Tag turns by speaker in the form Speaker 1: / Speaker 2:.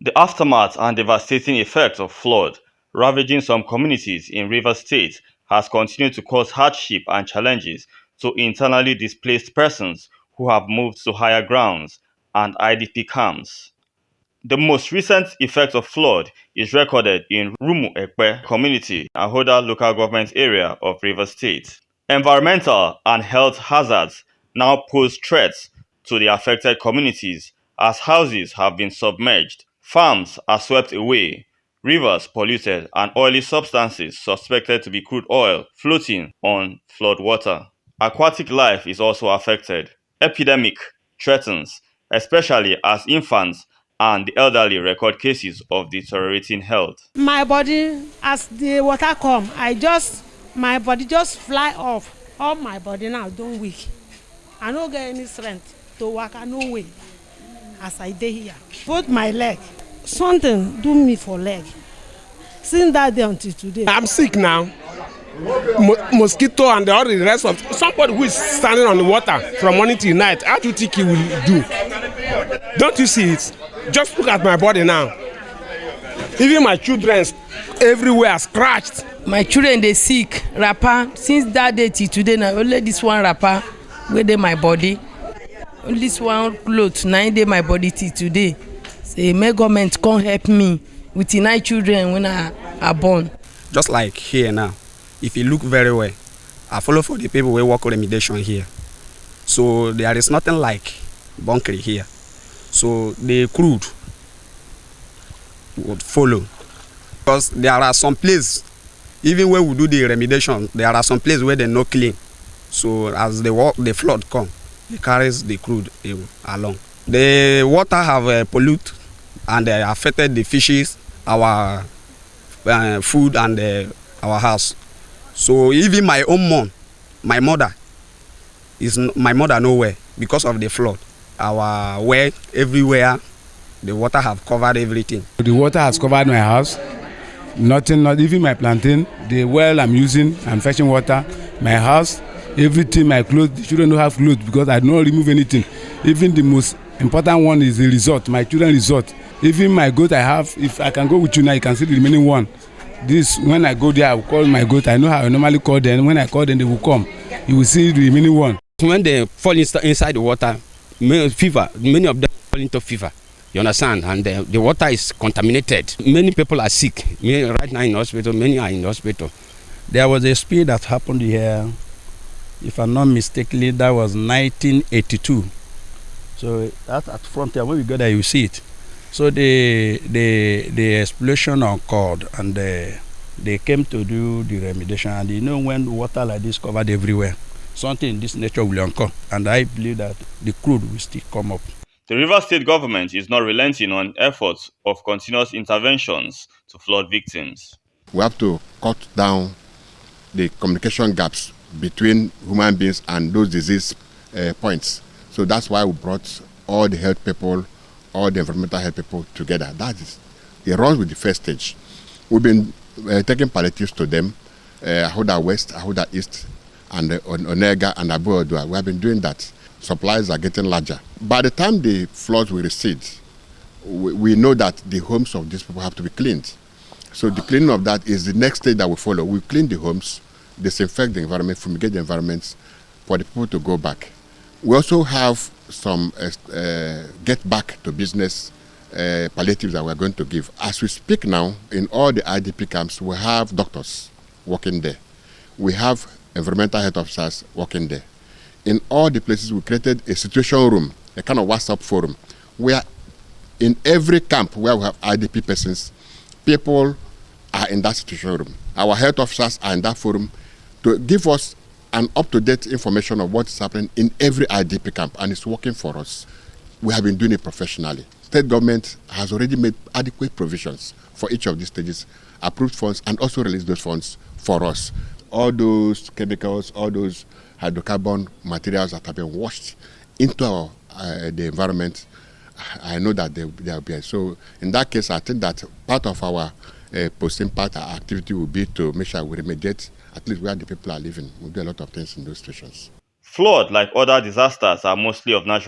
Speaker 1: The aftermath and devastating effects of flood ravaging some communities in Rivers State has continued to cause hardship and challenges to internally displaced persons who have moved to higher grounds and IDP camps. The most recent effect of flood is recorded in Rumu Ekpe community, Ahoda local government area of Rivers State. Environmental and health hazards now pose threats to the affected communities as houses have been submerged, farms are swept away, rivers polluted, and oily substances suspected to be crude oil floating on floodwater. Aquatic life is also affected. Epidemic threatens, especially as infants and the elderly record cases of deteriorating health.
Speaker 2: My body, as the water come, my body just fly off. All my body now don't weak. I don't get any strength to walk, no way. As I dey here, both my leg, something do me for leg. Since that day until today.
Speaker 3: I'm sick now. Mosquito and all the rest of somebody who is standing on the water from morning till night. How do you think he will do? Don't you see it? Just look at my body now. Even my children everywhere scratched.
Speaker 4: My children they sick wrapper since that day till today. Now only this one wrapper wey dey my body. Only this one cloth 9 day my body till today. Say may government come help me with the 9 children when I are born.
Speaker 5: Just like here now, if you look very well, I follow for the people who work remediation here. So there is nothing like bunkering here. So the crude would follow. Because there are some places, even when we do the remediation, there are some places where they're not clean. So as the flood come, it carries the crude along. The water have polluted and affected the fishes, our food and our house. So even my own mom, my mother nowhere because of the flood. Our well everywhere, the water have covered everything.
Speaker 6: The water has covered my house. Nothing, not even my plantain. The well I'm using, I'm fetching water. My house, everything, my clothes. The children don't have clothes because I don't remove anything. Even the most important one is the resort, my children resort. Even my goat I have, if I can go with you now, you can see the remaining one. This, when I go there, I will call my goat. I know how I normally call them. When I call them, they will come. You will see the remaining one.
Speaker 7: When they fall inside the water, many of them fall into fever. You understand? And the water is contaminated. Many people are sick. Right now in hospital, many are in hospital.
Speaker 8: There was a spill that happened here, if I'm not mistaken, that was 1982. So that at Frontier, when we go there, you see it. So the explosion occurred and they came to do the remediation. And you know when water like this covered everywhere, something in this nature will occur. And I believe that the crude will still come up.
Speaker 1: The Rivers State government is not relenting on efforts of continuous interventions to flood victims.
Speaker 9: We have to cut down the communication gaps between human beings and those disease points. So that's why we brought all the health people, all the environmental health people together. That is, it runs with the first stage. We've been taking palliatives to them, Ahoda West, Ahoda East, and Onega and Abu Odua. We have been doing that. Supplies are getting larger. By the time the floods will recede, we know that the homes of these people have to be cleaned. So the cleaning of that is the next stage that we follow. We clean the homes, disinfect the environment, fumigate the environments for the people to go back. We also have some get back to business palliatives that we're going to give. As we speak now, in all the IDP camps, we have doctors working there. We have environmental health officers working there. In all the places, we created a situation room, a kind of WhatsApp forum, where in every camp where we have IDP persons, people are in that situation room. Our health officers are in that forum to give us an up-to-date information of what is happening in every IDP camp, and it's working for us. We have been doing it professionally. State government has already made adequate provisions for each of these stages, approved funds, and also released those funds for us. All those chemicals, all those hydrocarbon materials that have been washed into the environment, I know that they are there. So in that case, I think that part of our post-impact activity will be to make sure we remediate at least where the people are living. We'll do a lot of things in those situations.
Speaker 1: Flood, like other disasters, are mostly of natural